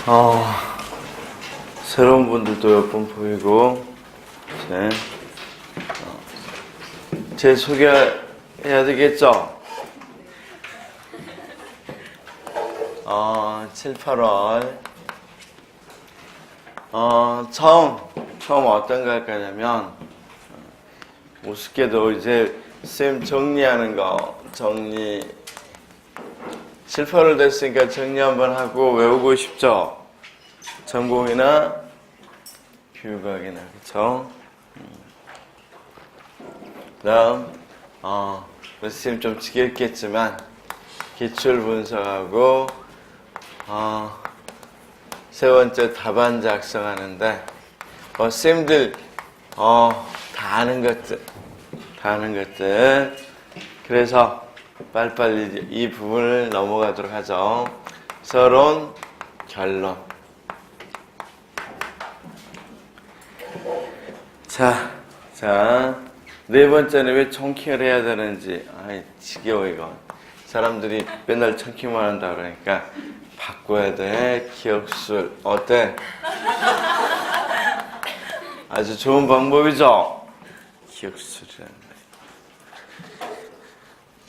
어, 새로운 분들도 몇 분 보이고, 제 소개해야 되겠죠? 7, 8월. 처음 어떤 거 할 거냐면, 우습게도 이제 쌤 정리하는 거, 7, 8월 됐으니까 정리 한번 하고 외우고 싶죠? 전공이나 교육학이나, 그쵸? 그 다음, 쌤 좀 지겹겠지만, 기출 분석하고, 세 번째 답안 작성하는데, 쌤들, 다 아는 것들. 그래서 빨리빨리 이 부분을 넘어가도록 하죠. 서론, 결론. 자, 네 번째는 왜 총킹을 해야 되는지. 아이, 지겨워, 이거. 사람들이 맨날 총킹만 한다 그러니까 바꿔야 돼. 기억술. 어때? 아주 좋은 방법이죠? 기억술이라는 거.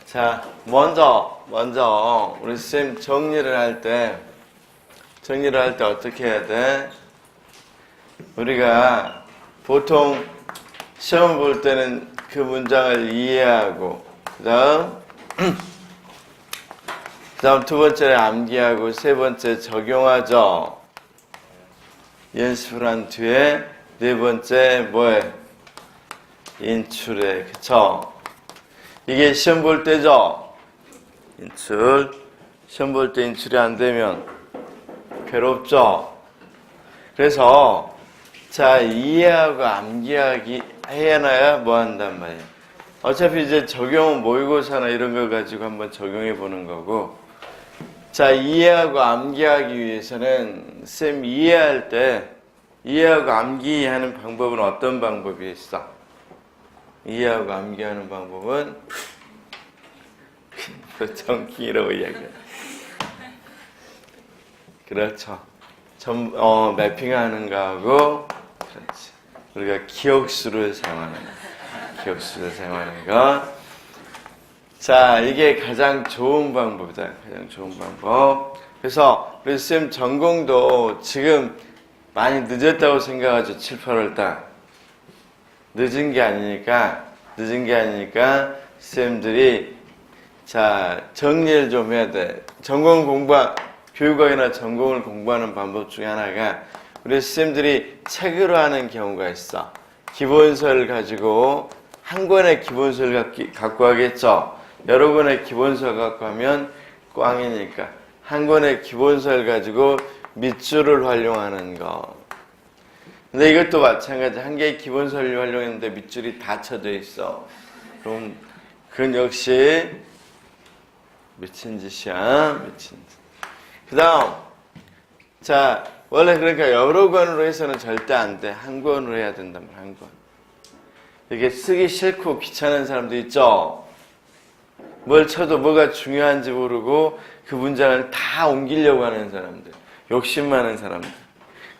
자, 먼저, 우리 쌤 정리를 할 때 어떻게 해야 돼? 우리가 보통 시험 볼 때는 그 문장을 이해하고, 그 다음 두 번째는 암기하고, 세 번째 적용하죠. 연습을 한 뒤에 네 번째 뭐해? 인출해. 그쵸? 이게 시험 볼 때죠? 시험 볼 때 인출이 안 되면 괴롭죠? 그래서 자, 이해하고 암기하기 해놔야 뭐 한단 말이에요. 어차피 이제 적용은 모의고사나 이런 걸 가지고 한번 적용해 보는 거고, 자, 이해하고 암기하기 위해서는 쌤 이해할 때 이해하고 암기하는 방법은 어떤 방법이 있어? 이해하고 암기하는 방법은 정기라고 이야기해요. 그렇죠. 매핑하는 거하고, 그렇지. 우리가 기억수를 사용하는 거. 자, 이게 가장 좋은 방법이다. 가장 좋은 방법. 그래서 우리 쌤 전공도 지금 많이 늦었다고 생각하죠. 7, 8월 달. 늦은 게 아니니까 쌤들이 자, 정리를 좀 해야 돼. 교육학이나 전공을 공부하는 방법 중에 하나가 우리 쌤들이 책으로 하는 경우가 있어. 기본서를 가지고 한 권의 기본서를 갖고 하겠죠. 여러 권의 기본서 갖고 하면 꽝이니까 한 권의 기본서를 가지고 밑줄을 활용하는 거. 근데 이것도 마찬가지. 한 개의 기본서를 활용했는데 밑줄이 다 쳐져 있어. 그럼 그건 역시 미친 짓이야. 미친 짓. 그 다음, 자, 원래 그러니까 여러 권으로 해서는 절대 안 돼. 한 권으로 해야 된단 말이야. 한 권. 이게 쓰기 싫고 귀찮은 사람도 있죠. 뭘 쳐도 뭐가 중요한지 모르고 그 문장을 다 옮기려고 하는 사람들. 욕심 많은 사람들.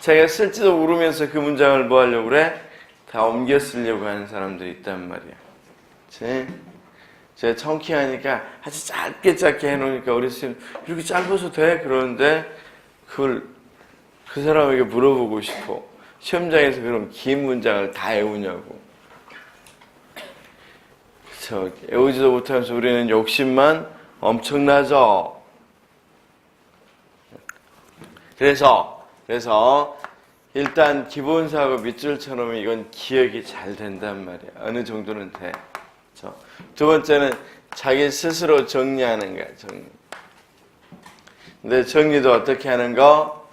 자기가 쓸지도 모르면서 그 문장을 뭐 하려고 그래? 다 옮겨 쓰려고 하는 사람들이 있단 말이야. 그치? 제가 청키하니까 아주 짧게 해놓으니까 우리 선생님 이렇게 짧아서 돼? 그러는데 그걸 그 사람에게 물어보고 싶어. 시험장에서 그럼 긴 문장을 다 외우냐고. 그쵸? 외우지도 못하면서 우리는 욕심만 엄청나죠? 그래서 일단 기본서하고 밑줄 쳐놓으면 이건 기억이 잘 된단 말이야. 어느 정도는 돼. 그렇죠? 두 번째는 자기 스스로 정리하는 거야. 정리. 근데 정리도 어떻게 하는 거?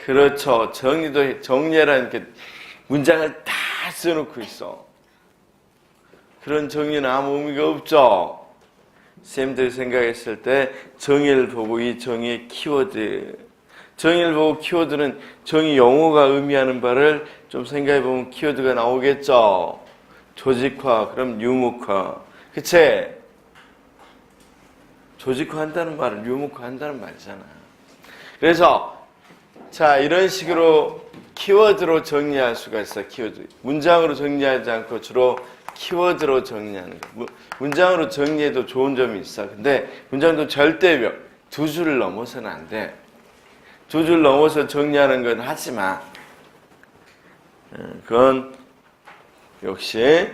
그렇죠. 정리라는 게 문장을 다 써놓고 있어. 그런 정리는 아무 의미가 없죠. 쌤들 생각했을 때 정의를 보고 이 정의의 정의를 보고 키워드는 정의 용어가 의미하는 바를 좀 생각해보면 키워드가 나오겠죠. 조직화, 그럼 유목화. 그치? 조직화한다는 말은 유목화한다는 말이잖아. 그래서 자, 이런 식으로 키워드로 정리할 수가 있어. 키워드. 문장으로 정리하지 않고 주로 키워드로 정리하는 거. 문장으로 정리해도 좋은 점이 있어. 근데 문장도 절대벽. 두 줄을 넘어서는 안 돼. 두 줄 넘어서 정리하는 건 하지 마. 그건 역시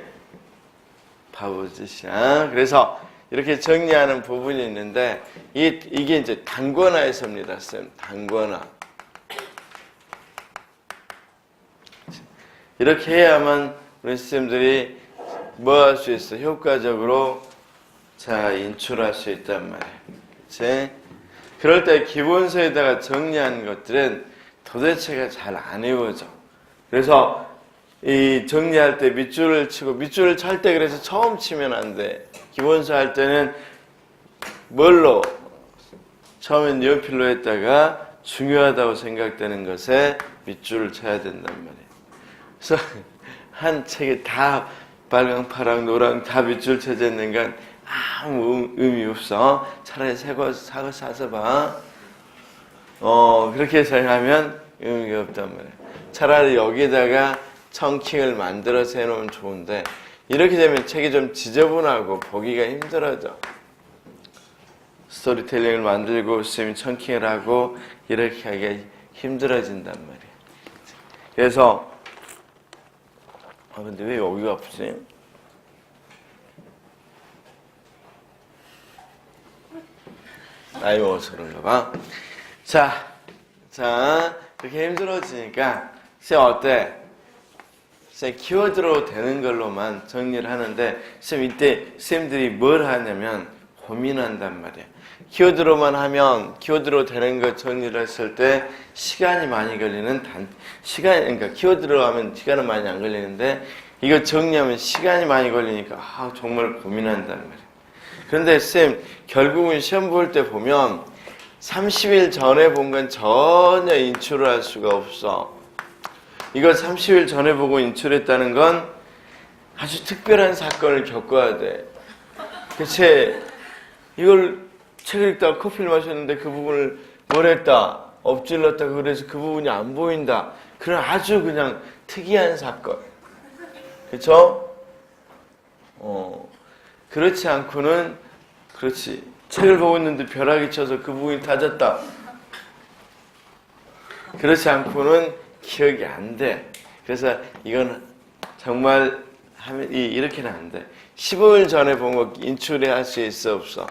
바보짓이야. 그래서 이렇게 정리하는 부분이 있는데 이게 이제 단권화에서입니다. 쌤. 단권화. 이렇게 해야만 우리 쌤들이 뭐 할 수 있어? 효과적으로 자 인출할 수 있단 말이야. 그치? 그럴 때 기본서에다가 정리한 것들은 도대체가 잘 안 외워져. 그래서 이 정리할 때 밑줄을 치고 밑줄을 찰 때 그래서 처음 치면 안 돼. 기본서 할 때는 뭘로? 처음엔 연필로 했다가 중요하다고 생각되는 것에 밑줄을 쳐야 된단 말이야. 그래서 한 책에 다 빨강, 파랑, 노랑 다 밑줄 쳐져 있는 건 아무 의미 없어. 차라리 새거 사서 봐. 그렇게 생각하면 의미가 없단 말이야. 차라리 여기다가 청킹을 만들어서 해놓으면 좋은데 이렇게 되면 책이 좀 지저분하고 보기가 힘들어져. 스토리텔링을 만들고 쌤이 청킹을 하고 이렇게 하기가 힘들어진단 말이야. 그래서 근데 왜 여기가 아프지? 나이 먹어서 그런가 봐. 자, 그렇게 힘들어지니까 쌤 어때? 쌤 키워드로 되는 걸로만 정리를 하는데 쌤 이때 쌤들이 뭘 하냐면 고민한단 말이야. 키워드로만 하면 키워드로 되는 거 정리를 했을 때 시간이 많이 걸리는 그러니까 키워드로 하면 시간은 많이 안 걸리는데 이거 정리하면 시간이 많이 걸리니까 정말 고민한단 말이야. 그런데 쌤 결국은 시험 볼 때 보면 30일 전에 본 건 전혀 인출을 할 수가 없어. 이걸 30일 전에 보고 인출했다는 건 아주 특별한 사건을 겪어야 돼. 그치? 이걸 책을 읽다가 커피를 마셨는데 그 부분을 뭘 했다, 엎질렀다, 그래서 그 부분이 안 보인다. 그런 아주 그냥 특이한 사건. 그쵸? 그렇지 않고는, 그렇지. 책을 보고 있는데 벼락이 쳐서 그 부분이 다졌다. 그렇지 않고는 기억이 안 돼. 그래서 이건 정말 이렇게는 안 돼. 15일 전에 본 거 인출해 할 수 있어, 없어?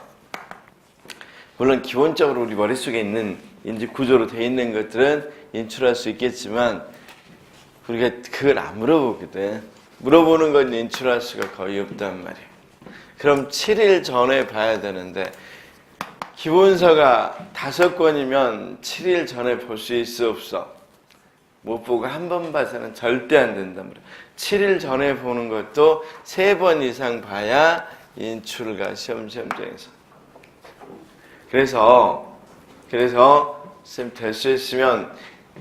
물론 기본적으로 우리 머릿속에 있는 인지 구조로 돼 있는 것들은 인출할 수 있겠지만 우리가 그걸 안 물어보거든. 물어보는 건 인출할 수가 거의 없단 말이야. 그럼 7일 전에 봐야 되는데 기본서가 5권이면 7일 전에 볼 수 있어, 없어? 못 보고 한 번 봐서는 절대 안 된단 말이야. 7일 전에 보는 것도 3번 이상 봐야 인출가 시험장에서. 그래서 쌤 될 수 있으면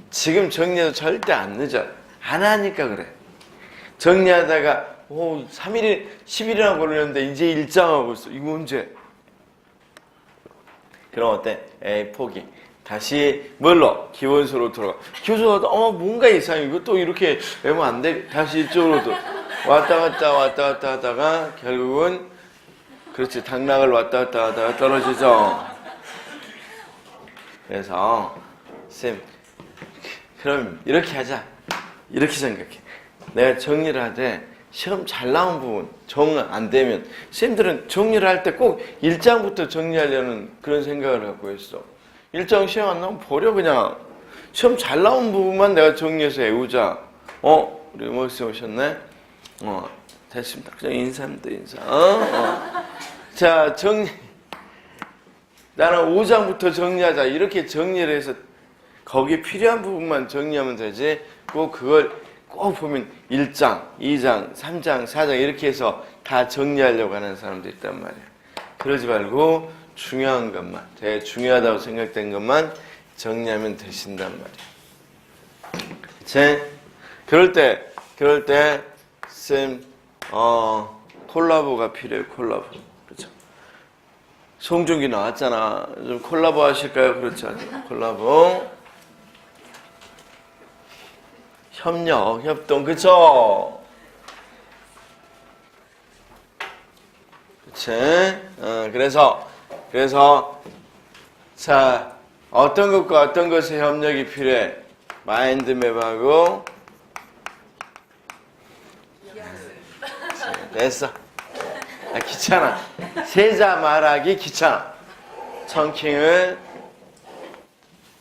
지금 정리해도 절대 안 늦어. 안 하니까 그래. 정리하다가 3일, 10일이나 걸렸는데 이제 일장하고 있어. 이거 언제? 그럼 어때? 에이, 포기. 다시 뭘로? 기본서로 들어가. 기본서로 뭔가 이상해. 이거 또 이렇게 외우면 안 돼. 다시 이쪽으로 왔다 갔다 하다가 결국은 그렇지. 당락을 왔다 갔다 하다가 떨어지죠. 그래서 쌤 그럼 이렇게 하자. 이렇게 생각해. 내가 정리를 하되 시험 잘 나온 부분 정 안 되면 쌤들은 정리를 할 때 꼭 1장부터 정리하려는 그런 생각을 갖고 있어. 1장 시험 안 나오면 버려 그냥. 시험 잘 나온 부분만 내가 정리해서 외우자. 우리 목쌤 오셨네? 됐습니다. 그냥 인사입니다. 인사. 자, 정리. 나는 5장부터 정리하자. 이렇게 정리를 해서 거기에 필요한 부분만 정리하면 되지. 그걸 꼭 보면 1장, 2장, 3장, 4장 이렇게 해서 다 정리하려고 하는 사람도 있단 말이야. 그러지 말고 중요한 것만, 되게 중요하다고 생각된 것만 정리하면 되신단 말이야. 그치? 그럴 때 쌤 콜라보가 필요해. 콜라보. 그렇죠? 송중기 나왔잖아. 좀 콜라보 하실까요? 그렇지 않죠? 콜라보. 협력, 협동, 그쵸? 그치? 그래서, 자, 어떤 것과 어떤 것의 협력이 필요해? 마인드맵하고, 됐어. 아, 귀찮아. 세자 말하기 귀찮아. 청킹을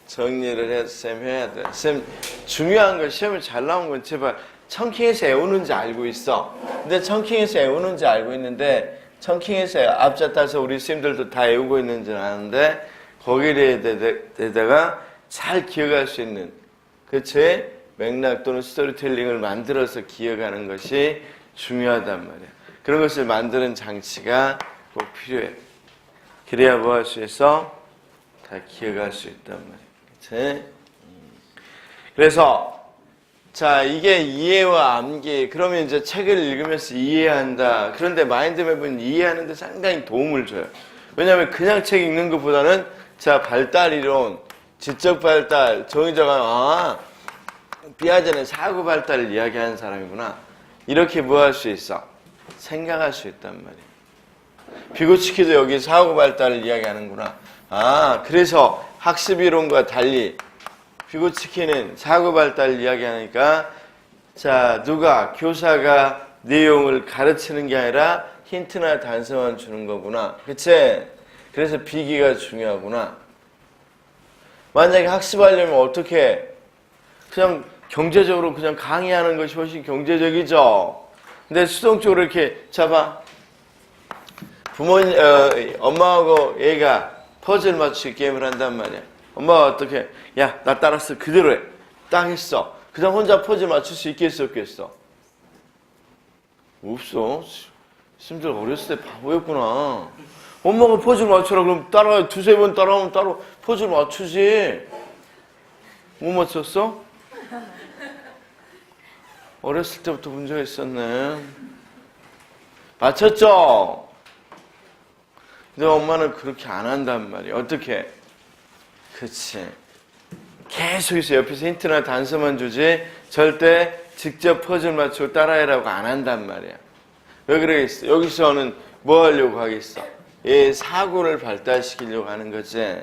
정리를 해서 쌤 해야 돼. 쌤 중요한 건 시험에 잘 나온 건 제발 청킹에서 애우는지 알고 있어. 근데 청킹에서 애우는지 알고 있는데 청킹에서 앞잡다서 우리 쌤들도 다 애우고 있는지는 아는데 거기에 대해다가 잘 기억할 수 있는 그치? 맥락 또는 스토리텔링을 만들어서 기억하는 것이 중요하단 말이야. 그런 것을 만드는 장치가 꼭 필요해. 그래야 뭐 할 수 있어? 다 기억할 수 있단 말이야. 그치? 그래서 자 이게 이해와 암기 그러면 이제 책을 읽으면서 이해한다. 그런데 마인드맵은 이해하는 데 상당히 도움을 줘요. 왜냐하면 그냥 책 읽는 것보다는 자 발달이론, 지적 발달, 정의자가 피아제는 사고 발달을 이야기하는 사람이구나. 이렇게 뭐 할 수 있어? 생각할 수 있단 말이야. 비고치키도 여기 사고 발달을 이야기하는구나. 그래서 학습 이론과 달리 비고치키는 사고 발달을 이야기하니까 자 누가 교사가 내용을 가르치는 게 아니라 힌트나 단서만 주는 거구나. 그치? 그래서 비기가 중요하구나. 만약에 학습하려면 어떻게 해? 그냥 경제적으로 그냥 강의하는 것이 훨씬 경제적이죠. 근데 수동적으로 이렇게 잡아. 부모님, 엄마하고 얘가 퍼즐 맞추기 게임을 한단 말이야. 엄마가 어떻게, 야, 나 따랐어. 그대로 해. 딱 했어. 그냥 혼자 퍼즐 맞출 수 있겠어, 없겠어? 없어. 심지어 어렸을 때 바보였구나. 엄마가 퍼즐 맞춰라. 그럼 따라, 두세 번 따라하면 따로 퍼즐 맞추지. 못 맞췄어? 어렸을 때부터 문제가 있었네. 맞췄죠? 근데 엄마는 그렇게 안 한단 말이야. 어떻게? 그치. 계속해서 옆에서 힌트나 단서만 주지 절대 직접 퍼즐 맞추고 따라해라고 안 한단 말이야. 왜 그러겠어? 여기서는 뭐 하려고 하겠어? 얘 사고를 발달시키려고 하는 거지.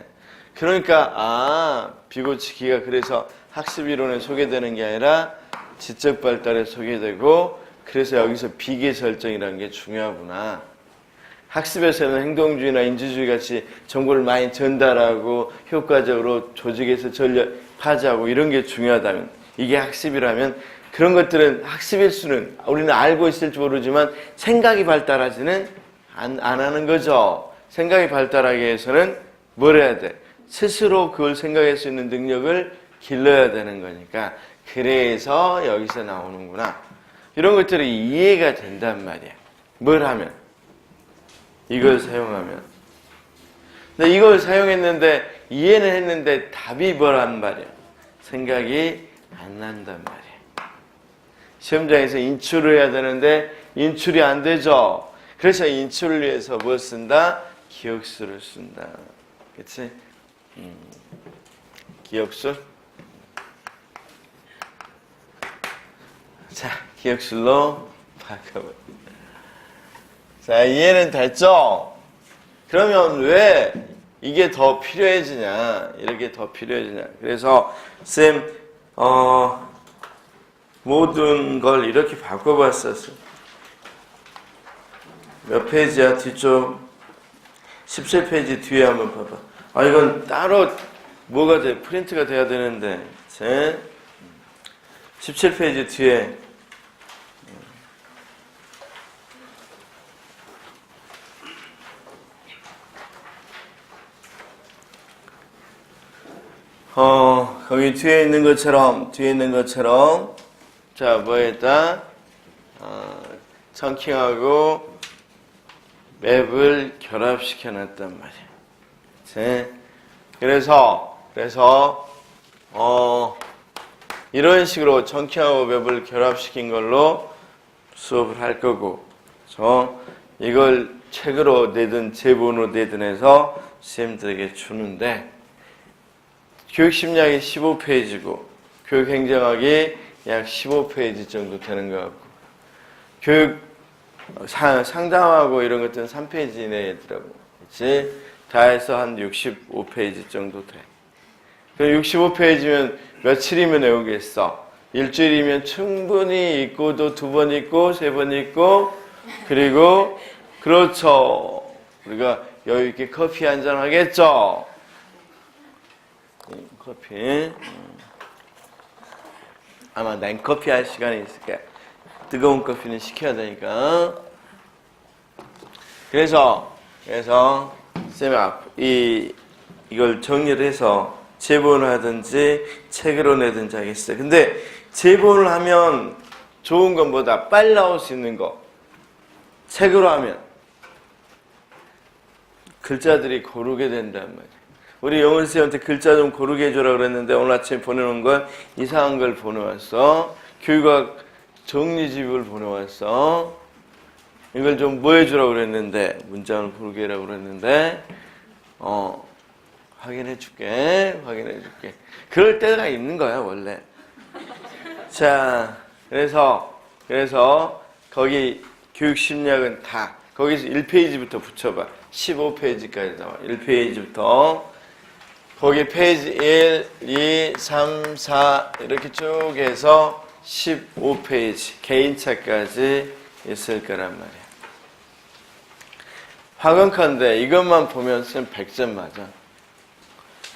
그러니까 비고치기가 그래서 학습 이론에 소개되는 게 아니라 지적 발달에 소개되고 그래서 여기서 비계 설정이라는 게 중요하구나. 학습에서는 행동주의나 인지주의 같이 정보를 많이 전달하고 효과적으로 조직에서 전파하고 이런 게 중요하다면 이게 학습이라면 그런 것들은 학습일 수는 우리는 알고 있을지 모르지만 생각이 발달하지는 안 하는 거죠. 생각이 발달하기 위해서는 뭘 해야 돼? 스스로 그걸 생각할 수 있는 능력을 길러야 되는 거니까 그래서 여기서 나오는구나. 이런 것들이 이해가 된단 말이야. 뭘 하면? 이걸 사용하면. 근데 이걸 사용했는데 이해는 했는데 답이 뭐란 말이야. 생각이 안 난단 말이야. 시험장에서 인출을 해야 되는데 인출이 안 되죠. 그래서 인출을 위해서 뭘 쓴다? 기억수를 쓴다. 그치? 기억술? 자, 기억술로 바꿔봐. 자, 이해는 됐죠? 그러면 왜 이게 더 필요해지냐? 이렇게 더 필요해지냐? 그래서 쌤, 모든 걸 이렇게 바꿔봤었어. 몇 페이지야? 뒤쪽 17페이지 뒤에 한번 봐봐. 이건 따로 뭐가 돼? 프린트가 돼야 되는데. 17페이지 뒤에 거기 뒤에 있는 것처럼 자, 뭐에다 청킹하고 맵을 결합시켜 놨단 말이야. 그래서 이런 식으로 청킹하고 맵을 결합시킨 걸로 수업을 할 거고, 이걸 책으로 내든 제본으로 내든 해서 쌤들에게 주는데 교육심리학이 15페이지고 교육행정학이 약 15페이지 정도 되는 것 같고 교육 상담하고 이런 것들은 3페이지 이내에 있더라고. 그치? 다 해서 한 65페이지 정도 돼. 그럼 65페이지면 며칠이면 외우겠어? 일주일이면 충분히 읽고도 2번 읽고 3번 읽고 그리고 그렇죠. 우리가 여유 있게 커피 한잔 하겠죠? 커피. 아마 냉커피 할 시간이 있을 거야. 뜨거운 커피는 식혀야 되니까. 그래서 쌤이 이걸 정리를 해서 제본을 하든지 책으로 내든지 하겠어요. 근데 제본을 하면 좋은 것보다 빨리 나올 수 있는 거. 책으로 하면 글자들이 고르게 된단 말이에요. 우리 영은 쌤한테 글자 좀 고르게 해주라 그랬는데 오늘 아침에 보내놓은 건 이상한 걸 보내왔어. 교육학 정리집을 보내왔어. 이걸 좀 뭐 해주라고 그랬는데 문장을 고르게 해라고 그랬는데 확인해 줄게. 그럴 때가 있는 거야 원래. 자 그래서 거기 교육심리학은 다 거기서 1페이지부터 붙여봐. 15페이지까지 나와. 1페이지부터 거기 페이지 1, 2, 3, 4 이렇게 쭉 해서 15페이지 개인차까지 있을 거란 말이야. 화강카인데 이것만 보면 쌤 100점 맞아.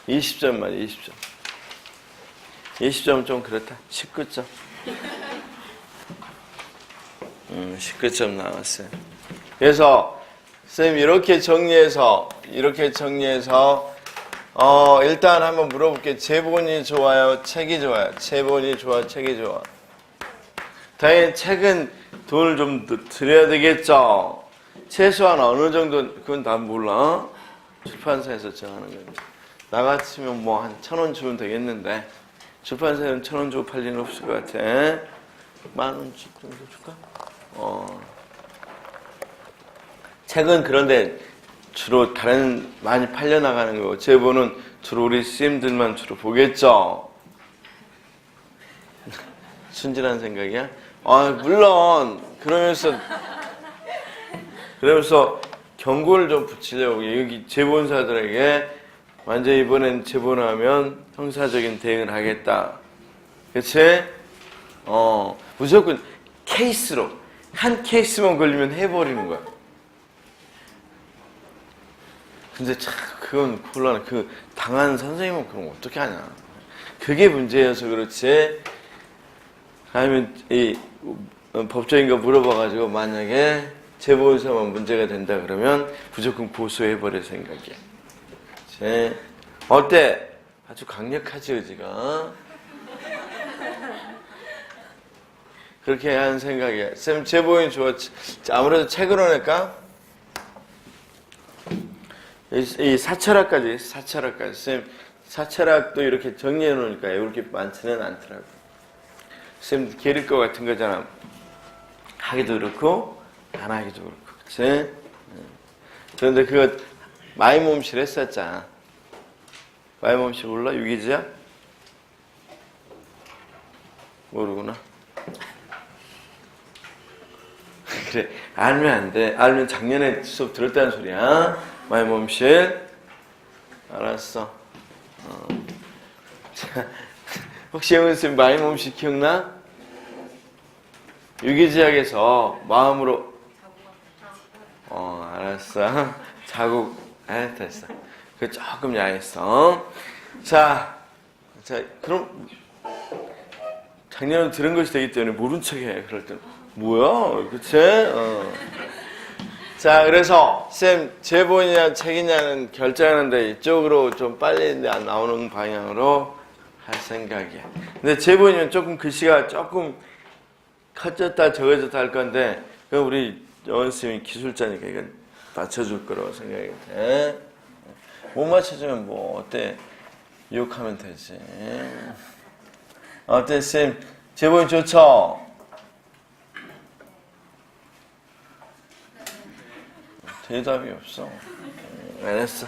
20점 맞아. 20점. 20점은 좀 그렇다. 19점. 19점 나왔어요. 그래서 쌤 이렇게 정리해서 일단 한번 물어볼게요. 제본이 좋아요? 책이 좋아요? 제본이 좋아? 책이 좋아? 당연히 책은 돈을 좀 들여야 되겠죠. 최소한 어느 정도 그건 다 몰라. 출판사에서 정하는 거예요. 나 같으면 뭐 한 1,000원 주면 되겠는데 출판사에는 1,000원 주고 팔 리는 없을 것 같아. 10,000원 정도 줄까? 책은 그런데 주로 다른 많이 팔려나가는 거고 제본은 주로 우리 스님들만 주로 보겠죠. 순진한 생각이야? 물론 그러면서 경고를 좀 붙이려고 여기 제본사들에게 완전 이번엔 제본하면 형사적인 대응을 하겠다. 그치? 무조건 케이스로 한 케이스만 걸리면 해버리는 거야. 근데 참 그건 곤란해. 그 당한 선생님은 그럼 어떻게 하냐. 그게 문제여서 그렇지. 아니면 이 법적인 거 물어봐가지고 만약에 제보에서만 문제가 된다 그러면 무조건 고소해버릴 생각이야. 그치? 어때? 아주 강력하지 의지가. 그렇게 하는 생각이야. 쌤 제보인 좋아. 아무래도 책으로 낼까? 이 사철학까지. 쌤 사철학도 이렇게 정리해 놓으니까 이렇게 많지는 않더라고. 쌤 게릴 거 같은 거잖아. 하기도 그렇고 안 하기도 그렇고. 그치? 그런데 그거 마이몸실 했었잖아. 마이몸실 몰라? 유기지야? 모르구나. 그래 알면 안 돼. 알면 작년에 수업 들었다는 소리야. 마이몸실. 알았어. 자, 혹시 영은쌤 마이몸실 기억나? 유기지학에서 마음으로 알았어. 자국 됐어. 그 조금 야했어. 자 그럼 작년에 들은 것이 되기 때문에 모른 척해. 그럴 때는 뭐야? 그치? 자 그래서 쌤 제본이냐 책이냐는 결정하는데 이쪽으로 좀 빨리 나오는 방향으로 할 생각이야. 근데 제본이면 조금 글씨가 조금 커졌다 적어졌다 할 건데 그럼 우리 영원쌤이 기술자니까 이건 맞춰줄 거라고 생각이 돼. 못 맞춰주면 뭐 어때? 욕하면 되지. 어때 쌤? 제본이 좋죠? 대답이 없어. 알았어.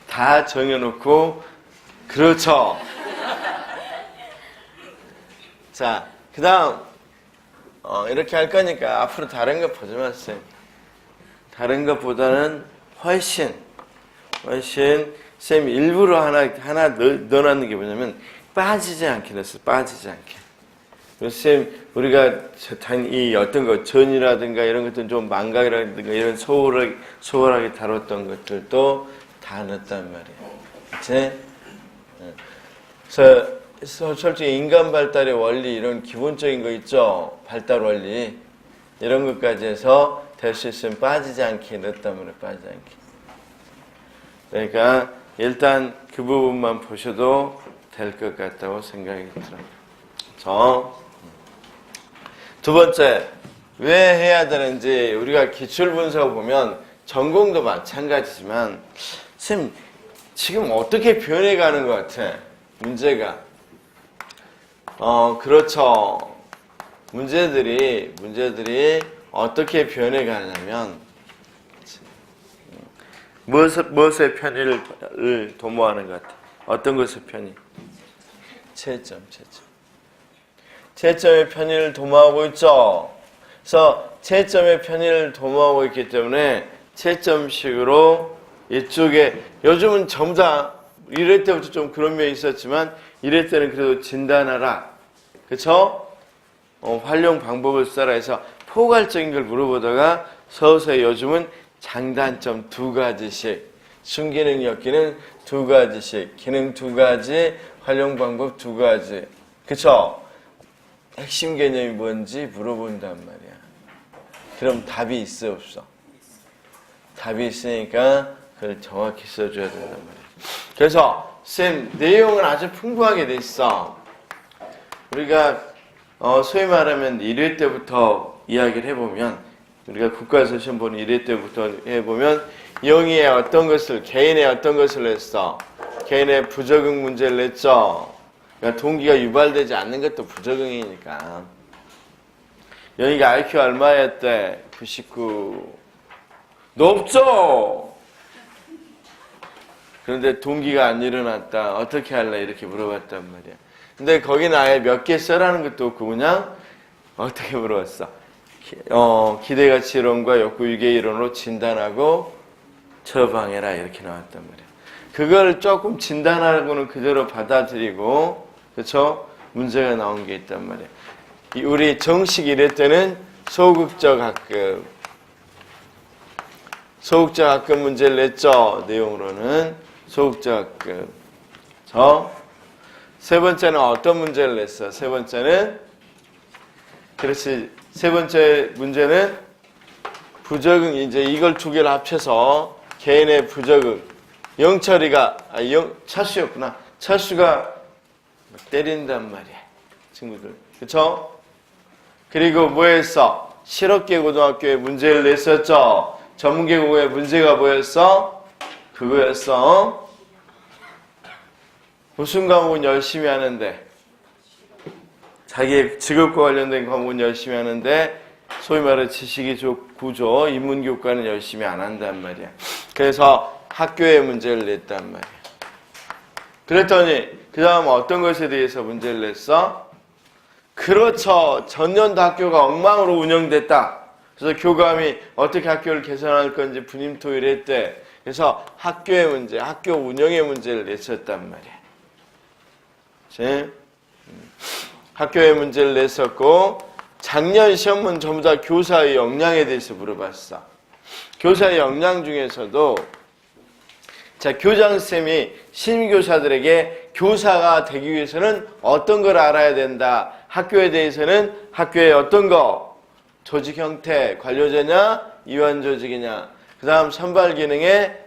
다 정해놓고 그렇죠. 자, 그 다음 이렇게 할 거니까 앞으로 다른 거 보지 마세요. 다른 것보다는 훨씬 쌤 일부러 하나 넣어놨는 게 뭐냐면 빠지지 않게 넣었어. 빠지지 않게. 그래서 쌤 우리가 이 어떤 거 전이라든가 이런 것들 좀 망각이라든가 이런 소홀하게 다뤘던 것들도 다 넣었단 말이에요. 그치? 그래서 솔직히 인간 발달의 원리 이런 기본적인 거 있죠. 발달 원리 이런 것까지 해서 될 수 있으면 빠지지 않게 넣었단 말이에요. 빠지지 않게. 그러니까 일단 그 부분만 보셔도 될 것 같다고 생각이 들어요. 두 번째, 왜 해야 되는지 우리가 기출분석 보면 전공도 마찬가지지만 쌤 지금 어떻게 변해가는 것 같아? 문제가 그렇죠. 문제들이 어떻게 변해가냐면 무엇의 편의를 도모하는 것 같아? 어떤 것의 편의? 채점의 편의를 도모하고 있죠. 그래서 채점의 편의를 도모하고 있기 때문에 채점식으로 이쪽에 요즘은 전부 다 1회 때부터 좀 그런 면이 있었지만 1회 때는 그래도 진단하라. 그쵸? 활용 방법을 써라 해서 포괄적인 걸 물어보다가 서서히 요즘은 장단점 2가지씩, 순기능 엮기는 2가지씩, 기능 2가지, 활용 방법 2가지. 그쵸? 핵심 개념이 뭔지 물어본단 말이야. 그럼 답이 있어 없어? 답이 있으니까 그걸 정확히 써줘야 된단 말이야. 그래서 쌤 내용은 아주 풍부하게 돼 있어. 우리가 소위 말하면 1회 때부터 이야기를 해보면 우리가 국가에서 시험 보는 1회 때부터 해보면 영희의 어떤 것을 개인의 어떤 것을 냈어. 개인의 부적응 문제를 냈죠. 그러니까 동기가 유발되지 않는 것도 부적응이니까. 영희가 IQ 얼마였대? 99. 높죠? 그런데 동기가 안 일어났다. 어떻게 할래? 이렇게 물어봤단 말이야. 근데 거기는 아예 몇 개 써라는 것도 없고 그냥 어떻게 물어봤어? 기대가치 이론과 욕구 유계 이론으로 진단하고 처방해라. 이렇게 나왔단 말이야. 그걸 조금 진단하고는 그대로 받아들이고, 그쵸? 문제가 나온 게 있단 말이야. 우리 정식 1회 때는 소극적 학급 문제를 냈죠. 내용으로는 소극적 학급. 세 번째는 어떤 문제를 냈어? 세 번째는 그렇지. 세 번째 문제는 부적응. 이제 이걸 2개를 합쳐서 개인의 부적응. 영철이가 철수였구나. 철수가 때린단 말이야. 친구들. 그쵸? 그리고 뭐 했어? 실업계 고등학교에 문제를 냈었죠. 전문계고의 문제가 뭐였어? 그거였어. 무슨 과목은 열심히 하는데 자기의 직업과 관련된 과목은 열심히 하는데 소위 말해 지식이 구조, 인문교과는 열심히 안 한단 말이야. 그래서 학교에 문제를 냈단 말이야. 그랬더니 그 다음 어떤 것에 대해서 문제를 냈어? 그렇죠. 전년도 학교가 엉망으로 운영됐다. 그래서 교감이 어떻게 학교를 개선할 건지 분임토의를 했대. 그래서 학교의 문제, 학교 운영의 문제를 냈었단 말이야. 그치? 학교의 문제를 냈었고 작년 시험은 전부 다 교사의 역량에 대해서 물어봤어. 교사의 역량 중에서도 자, 교장쌤이 신교사들에게 교사가 되기 위해서는 어떤 걸 알아야 된다. 학교에 대해서는 학교의 어떤 거? 조직 형태, 관료제냐, 이완 조직이냐. 그 다음 선발 기능의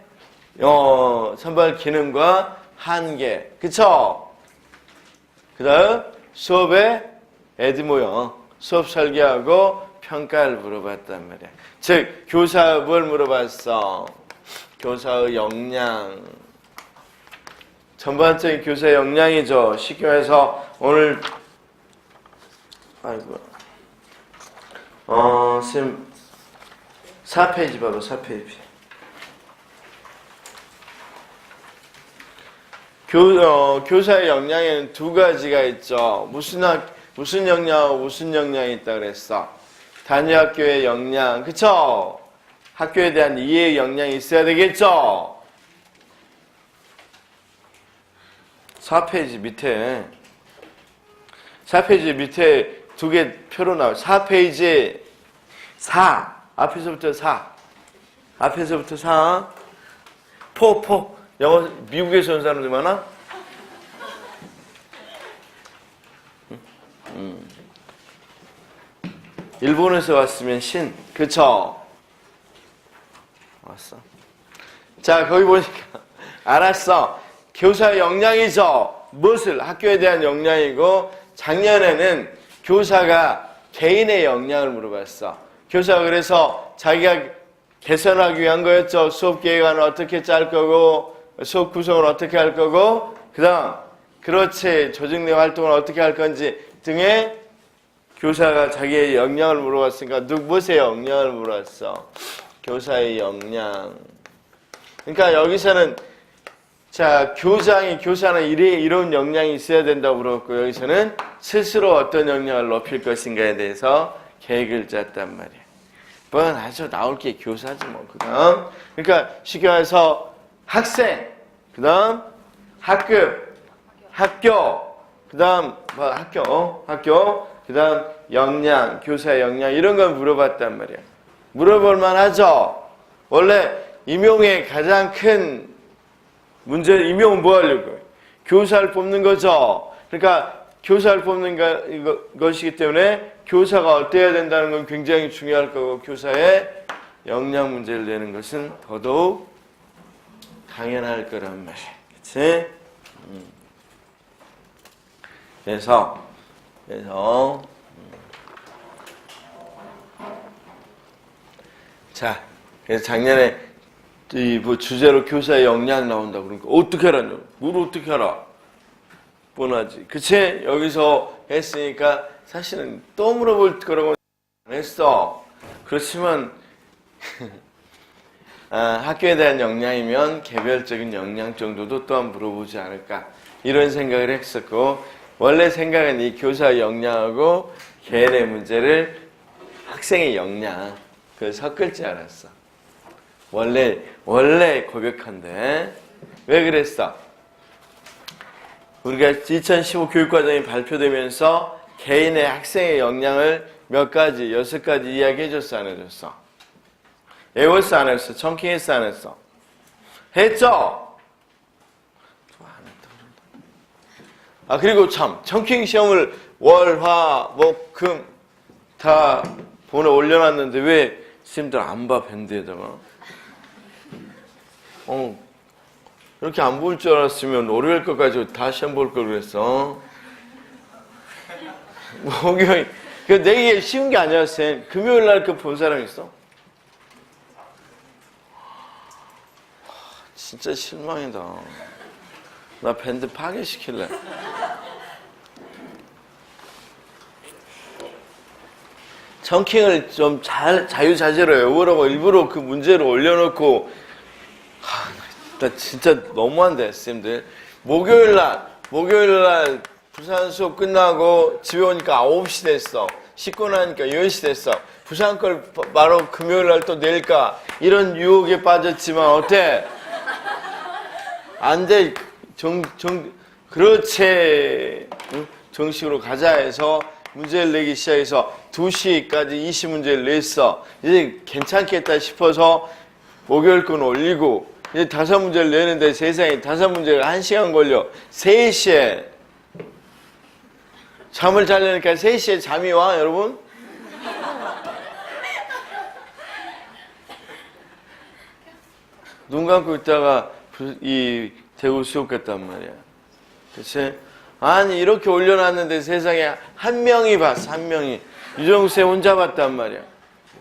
선발 기능과 한계. 그쵸? 그 다음 수업의 에드모형, 수업 설계하고 평가를 물어봤단 말이야. 즉, 교사 뭘 물어봤어? 교사의 역량. 전반적인 교사의 역량이죠. 쉽게 말해서 오늘 4페이지 바로 4페이지. 교사의 역량에는 두 가지가 있죠. 무슨 역량하고 무슨 역량이 있다 그랬어? 단위학교의 역량, 그쵸? 학교에 대한 이해의 역량이 있어야 되겠죠? 4페이지 밑에 4페이지 밑에 두 개 표로 나와요. 4페이지 4 앞에서부터 4 앞에서부터 4 포 영어 미국에서 온 사람들 많아? 일본에서 왔으면 신, 그쵸? 왔어. 자, 거기 보니까 알았어. 교사의 역량이죠. 무엇을? 학교에 대한 역량이고, 작년에는 교사가 개인의 역량을 물어봤어. 교사가 그래서 자기가 개선하기 위한 거였죠. 수업 계획안을 어떻게 짤 거고, 수업 구성을 어떻게 할 거고, 그 다음, 그렇지, 조직 내 활동을 어떻게 할 건지 등의 교사가 자기의 역량을 물어봤으니까, 무엇의 역량을 물어봤어? 교사의 역량. 그러니까 여기서는, 자, 교사는 이런 역량이 있어야 된다고 물었고, 여기서는 스스로 어떤 역량을 높일 것인가에 대해서 계획을 짰단 말이야. 뻔하죠. 나올 게 교사지 뭐. 그 다음. 그러니까 쉽게 말해서 학생, 그 다음 학급, 학교, 그 다음 학교, 그 다음 역량, 교사의 역량 이런 걸 물어봤단 말이야. 물어볼만 하죠. 원래 임용의 가장 큰 문제는 임용은 뭐 하려고? 교사를 뽑는 거죠. 그러니까 교사를 뽑는 것이기 때문에 교사가 어때야 된다는 건 굉장히 중요할 거고 교사의 역량 문제를 내는 것은 더더욱 당연할 거란 말이야. 그치? 그래서 자, 그래서 작년에 뭐 주제로 교사의 역량 나온다 그러니까 어떻게 하라냐? 뭘 어떻게 하라? 뻔하지. 그치? 여기서 했으니까 사실은 또 물어볼 거라고 안 했어. 그렇지만 학교에 대한 역량이면 개별적인 역량 정도도 또한 물어보지 않을까 이런 생각을 했었고 원래 생각은 이 교사의 역량하고 개인의 문제를 학생의 역량 그걸 섞을 줄 알았어. 원래 고백한데 왜 그랬어? 우리가 2015 교육과정이 발표되면서 개인의 학생의 역량을 몇 가지, 6가지 이야기해줬어, 안 해줬어? 외웠어, 안 했어? 청킹했어, 안 했어? 했죠? 그리고 참, 청킹 시험을 월, 화, 목, 금 다 올려놨는데 왜 선생님들 안 봐, 밴드에다가? 이렇게 안 볼 줄 알았으면 월요일 것까지 다 시험 볼 걸 그랬어. 목요일, 내게 쉬운 게 아니야, 쌤. 금요일 날 그 본 사람 있어? 진짜 실망이다. 나 밴드 파괴시킬래. 청킹을 좀 자유자재로 외우라고 일부러 그 문제를 올려놓고, 나 진짜 너무한데, 쌤들. 목요일 날 부산 수업 끝나고 집에 오니까 9시 됐어. 씻고 나니까 10시 됐어. 부산 걸 바로 금요일 날 또 낼까? 이런 유혹에 빠졌지만 어때? 안 돼. 그렇지. 정식으로 가자 해서 문제를 내기 시작해서 2시까지 20문제를 냈어. 이제 괜찮겠다 싶어서 목요일 건 올리고 이제 5문제를 내는데 세상에 5문제가 1시간 걸려. 3시에 잠을 자려니까 3시에 잠이 와, 여러분? 눈 감고 있다가 이 대구 수업 갔단 말이야. 그치? 아니, 이렇게 올려놨는데 세상에 한 명이 봤어, 한 명이. 유정수쌤 혼자 봤단 말이야.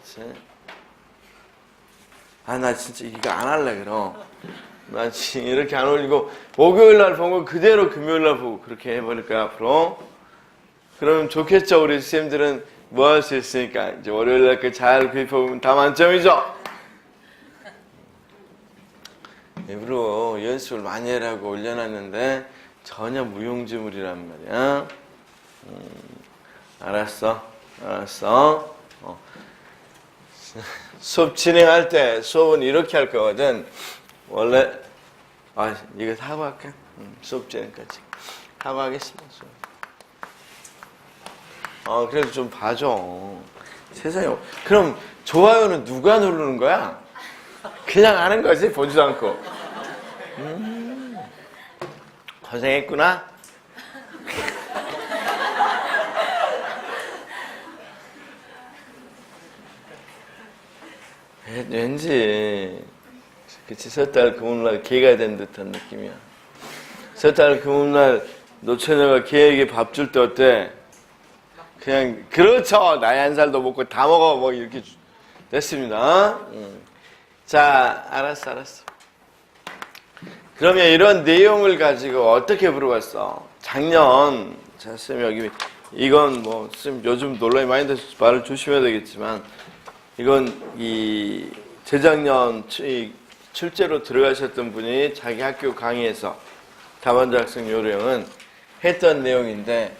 그치? 나 진짜 이거 안 할래, 그럼. 나 지금 이렇게 안 올리고, 목요일 날 보고 그대로 금요일 날 보고 그렇게 해버릴 거야, 앞으로. 그러면 좋겠죠, 우리 쌤들은 뭐 할 수 있으니까. 이제 월요일 날 그 잘 구입해보면 다 만점이죠? 일부러 연습을 많이 해라고 올려놨는데 전혀 무용지물이란 말이야. 알았어. 수업 진행할 때 수업은 이렇게 할 거거든. 원래 이거 사과할까? 수업 진행까지 사과하겠습니다. 그래도 좀 봐줘. 세상에. 그럼 좋아요는 누가 누르는 거야? 그냥 하는 거지, 보지도 않고. 고생했구나. 왠지 그치, 섣달 금음날 개가 된 듯한 느낌이야. 섣달 금음날 노처녀가 개에게 밥 줄 때 어때? 그냥 그렇죠. 나이 한 살도 먹고 다 먹어 뭐 이렇게 됐습니다. 자, 알았어. 그러면 이런 내용을 가지고 어떻게 물어봤어? 작년, 자, 쌤 여기 이건 뭐 쌤 요즘 논란이 많이 돼서 말을 조심해야 되겠지만 이건 이 재작년 출제로 들어가셨던 분이 자기 학교 강의에서 다반자 학생 요령은 했던 내용인데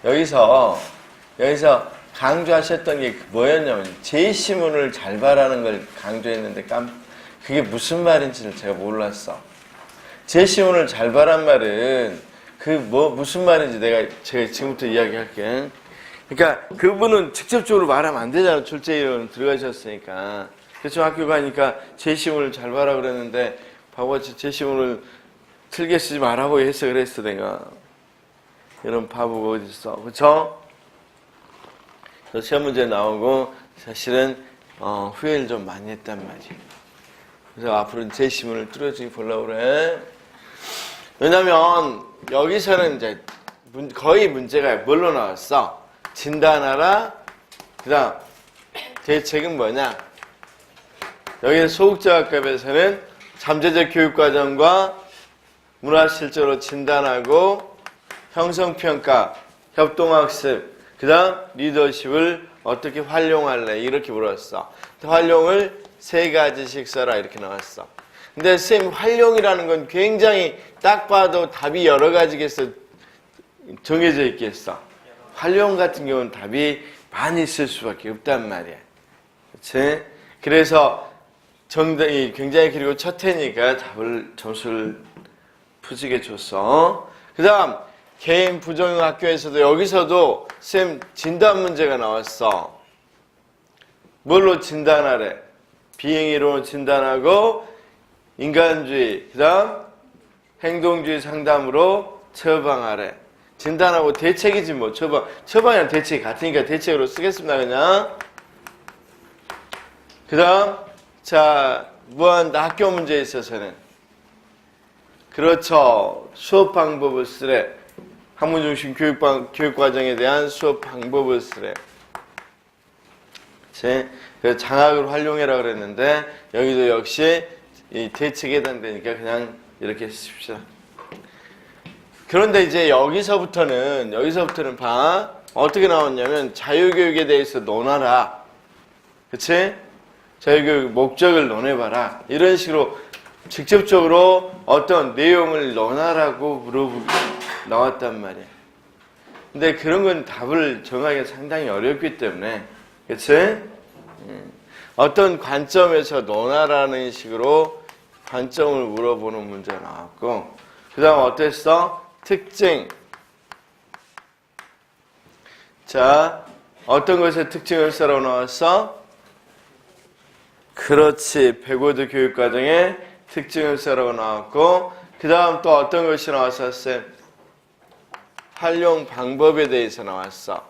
여기서 강조하셨던 게 뭐였냐면 제시문을 잘 봐라는 걸 강조했는데 그게 무슨 말인지를 제가 몰랐어. 제시문을 잘 봐란 말은 무슨 말인지 제가 지금부터 이야기할게. 그러니까 그분은 직접적으로 말하면 안 되잖아. 출제위원 들어가셨으니까. 그래서 학교 가니까 제시문을 잘 봐라 그랬는데 바보같이 제시문을 틀게 쓰지 말라고 해서 그랬어 내가. 이런 바보가 어딨어. 그쵸? 그래서 시험 문제 나오고 사실은 후회를 좀 많이 했단 말이야. 그래서 앞으로는 제시문을 뚜렷이 보려고 그래. 왜냐면 여기서는 이제 거의 문제가 뭘로 나왔어? 진단하라. 그 다음 대책은 뭐냐? 여기 소극적학급에서는 잠재적 교육과정과 문화실제로 진단하고 형성평가, 협동학습, 그 다음 리더십을 어떻게 활용할래? 이렇게 물었어. 활용을 3가지씩 써라 이렇게 나왔어. 근데 쌤 활용이라는 건 굉장히 딱 봐도 답이 여러 가지겠어. 정해져 있겠어. 활용 같은 경우는 답이 많이 있을 수밖에 없단 말이야. 그치? 그래서 정답이 굉장히 길고 첫 해니까 점수를 푸지게 줬어. 그 다음 개인 부정형 학교에서도 여기서도 쌤 진단 문제가 나왔어. 뭘로 진단하래? 비행이론으로 진단하고 인간주의, 그 다음 행동주의 상담으로 처방하래. 진단하고 대책이지 뭐. 처방이랑 대책이 같으니까 대책으로 쓰겠습니다 그냥. 그 다음 무한 학교 문제에 있어서는 그렇죠. 수업 방법을 쓰래. 학문 중심 교육 과정에 대한 수업 방법을 쓰래. 그래서 장학을 활용해라 그랬는데 여기도 역시 이 대책에 해당되니까 그냥 이렇게 쓰십시오. 그런데 이제 여기서부터는 봐. 어떻게 나왔냐면 자유교육에 대해서 논하라. 그치? 자유교육 목적을 논해봐라. 이런 식으로 직접적으로 어떤 내용을 논하라고 나왔단 말이야. 근데 그런 건 답을 정하기가 상당히 어렵기 때문에, 그치? 어떤 관점에서 논하라는 식으로 관점을 물어보는 문제가 나왔고, 그 다음 어땠어? 특징. 자, 어떤 것의 특징을 써라고 나왔어? 그렇지. 백워드 교육과정의 특징을 써라고 나왔고, 그 다음 또 어떤 것이 나왔어, 쌤? 활용 방법에 대해서 나왔어.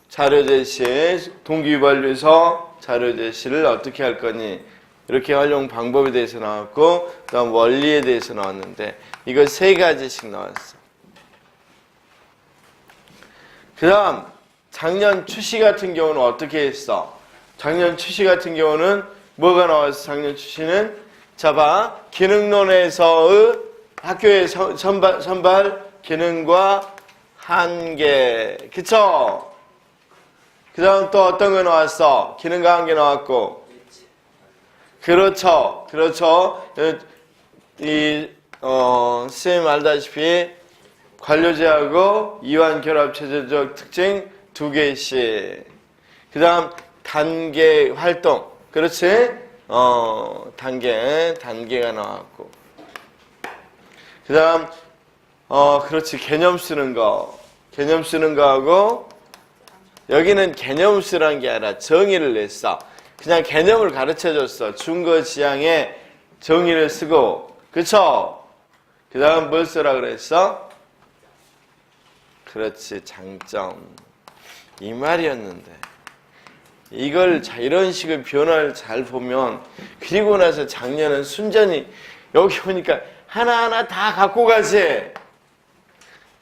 자료 제시, 동기유발위해서 자료 제시를 어떻게 할 거니? 이렇게 활용 방법에 대해서 나왔고, 그 다음 원리에 대해서 나왔는데, 이거 3가지씩 나왔어. 그 다음, 작년 추시 같은 경우는 어떻게 했어? 작년 추시 같은 경우는 뭐가 나왔어? 작년 추시는? 자, 봐. 기능론에서의 학교의 선발 기능과 한계. 그쵸? 그 다음 또 어떤 거 나왔어? 기능과 한계 나왔고. 그렇죠. 그렇죠. 선생님 알다시피 관료제하고 이완 결합 체제적 특징 두 개씩. 그 다음 단계 활동. 그렇지? 단계가 나왔고. 그 다음, 그렇지. 개념 쓰는 거. 개념 쓰는 거하고, 여기는 개념 쓰라는 게 아니라 정의를 냈어. 그냥 개념을 가르쳐 줬어. 준거 지향에 정의를 쓰고. 그쵸? 그 다음 뭘 쓰라 그랬어? 그렇지. 장점. 이 말이었는데. 이걸 이런 식의 변화를 잘 보면, 그리고 나서 작년은 순전히, 여기 보니까 하나하나 다 갖고 가지.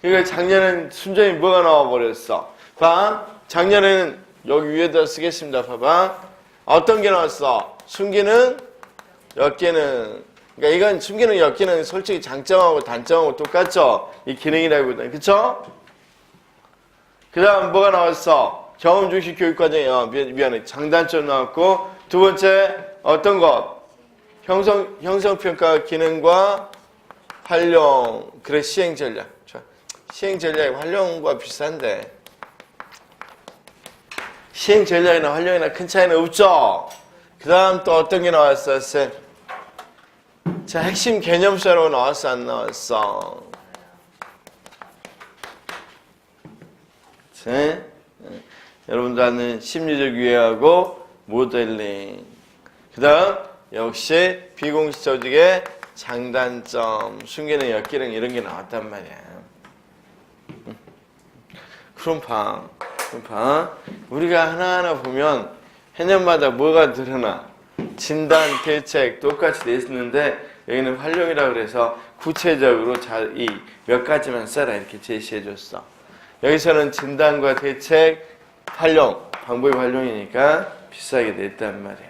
그러니까 작년엔 순전히 뭐가 나와버렸어? 봐. 작년에는 여기 위에다 쓰겠습니다. 봐봐. 어떤 게 나왔어? 숨기는, 엮기는. 그러니까 이건 숨기는, 엮기는 솔직히 장점하고 단점하고 똑같죠? 이 기능이라기보다는. 그쵸? 그 다음 뭐가 나왔어? 경험 중심 교육과정에, 미안해. 장단점 나왔고, 두 번째, 어떤 것? 형성평가 기능과 활용. 그래, 시행 전략. 시행 전략이 활용과 비슷한데. 시행 전략이나 활용이나 큰 차이는 없죠? 그 다음 또 어떤 게 나왔어, 쌤? 자, 핵심 개념서로 나왔어, 안 나왔어? 네? 여러분들 아는 심리적 유해하고 모델링. 그 다음, 역시 비공식 조직의 장단점, 숨기는 역기능 이런 게 나왔단 말이야. 그럼 봐. 우리가 하나하나 보면 해년마다 뭐가 드러나? 진단, 대책 똑같이 돼 있는데 여기는 활용이라고 그래서 구체적으로 이 몇 가지만 써라 이렇게 제시해 줬어. 여기서는 진단과 대책, 활용, 방법의 활용이니까 비싸게 냈단 말이야.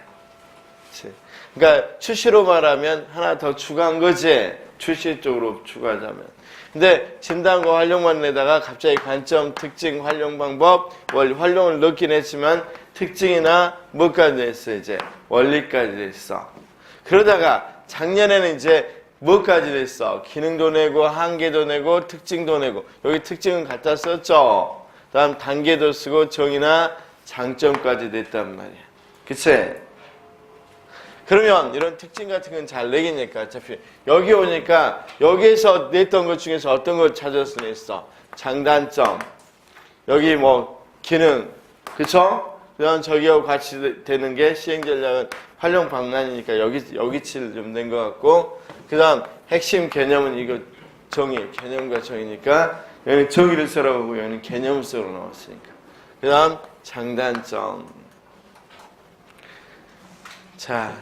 그치? 그러니까 출시로 말하면 하나 더 추가한 거지. 출시 쪽으로 추가하자면. 근데 진단과 활용만 내다가 갑자기 관점, 특징, 활용 방법, 활용을 넣긴 했지만 특징이나 뭐까지 냈어 이제? 원리까지 냈어. 그러다가 작년에는 이제 뭐까지 냈어? 기능도 내고 한계도 내고 특징도 내고 여기 특징은 갖다 썼죠? 다음 단계도 쓰고 정의나 장점까지 냈단 말이야. 그치? 그러면 이런 특징 같은 건 잘 내기니까 어차피 여기 오니까 여기에서 냈던 것 중에서 어떤 걸 찾아서 냈어? 장단점, 여기 뭐 기능, 그쵸? 그다음 저기하고 같이 되는 게 시행 전략은 활용 방안이니까 여기 칠 좀 된 것 같고, 그다음 핵심 개념은 이거 정의, 개념과 정의니까 여기는 정의를 써라고 여기는 개념을 써로 나왔으니까. 그다음 장단점. 자.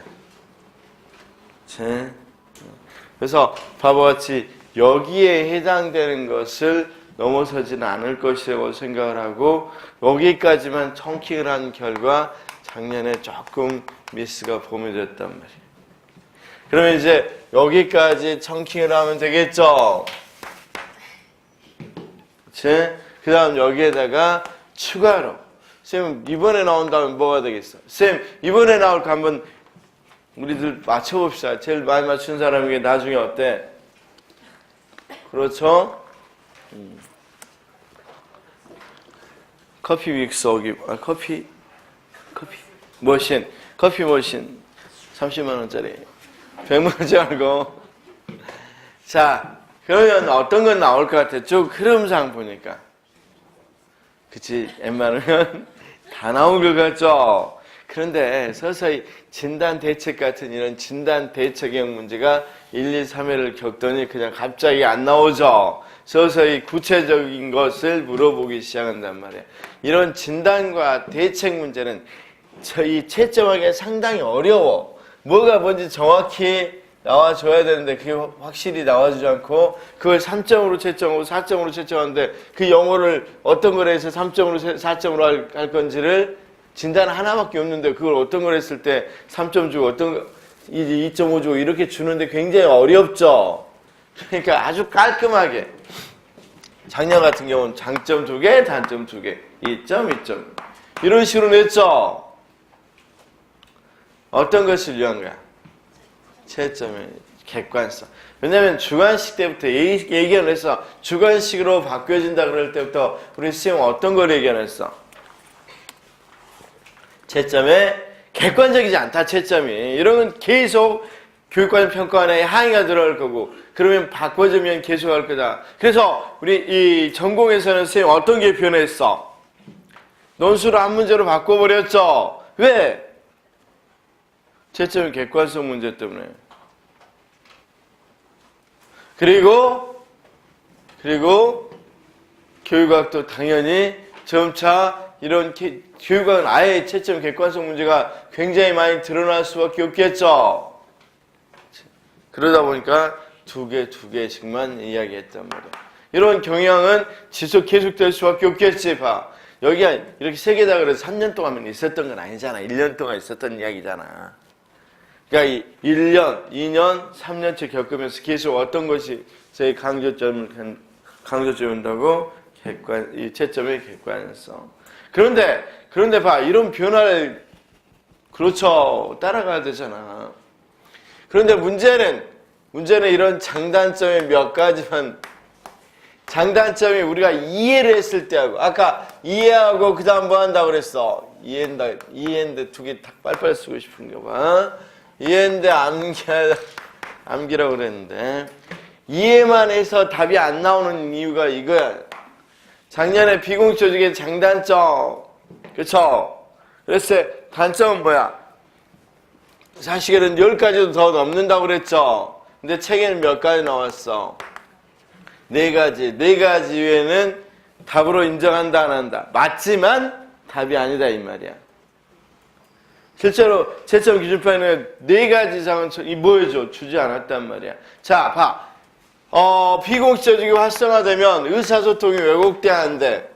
그래서 바와 같이 여기에 해당되는 것을 넘어서지는 않을 것이라고 생각을 하고 여기까지만 청킹을 한 결과 작년에 조금 미스가 범위됐단 말이에요. 그러면 이제 여기까지 청킹을 하면 되겠죠? 그 다음 여기에다가 추가로 쌤 이번에 나온다면 뭐가 되겠어? 쌤 이번에 나올 거 한번 우리들 맞춰봅시다. 제일 많이 맞춘 사람에게 나중에 어때? 그렇죠? 커피 믹스 오기, 커피 머신 30만원짜리 100만원짜리 알고. 자, 그러면 어떤 건 나올 것 같아? 쭉 흐름상 보니까. 그치? 웬만하면 다 나온 것 같죠? 그런데 서서히 진단 대책 같은 이런 진단 대책형 문제가 1, 2, 3회를 겪더니 그냥 갑자기 안 나오죠. 서서히 구체적인 것을 물어보기 시작한단 말이에요. 이런 진단과 대책 문제는 이 채점하기가 상당히 어려워. 뭐가 뭔지 정확히 나와줘야 되는데 그게 확실히 나와주지 않고 그걸 3점으로 채점하고 4점으로 채점하는데 그 영어를 어떤 걸 해서 3점으로 4점으로 할 건지를 진단 하나밖에 없는데 그걸 어떤 걸 했을 때 3점 주고 어떤 거 2.5 주고 이렇게 주는데 굉장히 어렵죠. 그러니까 아주 깔끔하게 작년 같은 경우는 장점 2개, 단점 2개, 2점, 2점 이런 식으로 냈죠. 어떤 것을 위한 거야? 채점의 객관성. 왜냐면 주관식 때부터 얘기를 했어. 주관식으로 바뀌어진다 그럴 때부터 우리 선생님은 어떤 걸 얘기했어? 채점에 객관적이지 않다, 채점이. 이런 건 계속 교육과정 평가원에 항의가 들어갈 거고, 그러면 바꿔주면 계속 할 거다. 그래서 우리 이 전공에서는 선생님 어떤 게 변했어? 논술을 한 문제로 바꿔버렸죠. 왜? 채점의 객관성 문제 때문에. 그리고 교육학도 당연히 점차 이런 교육학은 아예 채점 객관성 문제가 굉장히 많이 드러날 수밖에 없겠죠. 그러다 보니까 두 개씩만 이야기했단 말이야. 이런 경향은 계속될 수밖에 없겠지. 봐. 여기가 이렇게 세 개다 그래서 3년 동안 있었던 건 아니잖아. 1년 동안 있었던 이야기잖아. 그러니까 1년, 2년, 3년째 겪으면서 계속 어떤 것이 제 강조점인다고? 이 채점의 객관성. 그런데 봐. 이런 변화를, 그렇죠. 따라가야 되잖아. 그런데 문제는 이런 장단점의 몇 가지만, 장단점이 우리가 이해를 했을 때하고, 아까 이해하고 그 다음 뭐 한다고 그랬어? 이해인데 두 개 다 빨리빨리 쓰고 싶은가 봐. 이해인데 암기라고 그랬는데, 이해만 해서 답이 안 나오는 이유가 이거야. 작년에 비공식조직의 장단점, 그쵸? 그래서 단점은 뭐야? 사실은 10가지도 더 넘는다고 그랬죠? 근데 책에는 몇 가지 나왔어? 4가지. 4가지 외에는 답으로 인정한다, 안 한다. 맞지만 답이 아니다, 이 말이야. 실제로 채점 기준표에는 4가지 이상은 뭐해줘? 주지 않았단 말이야. 자, 봐. 비공식조직이 활성화되면 의사소통이 왜곡돼야 한대.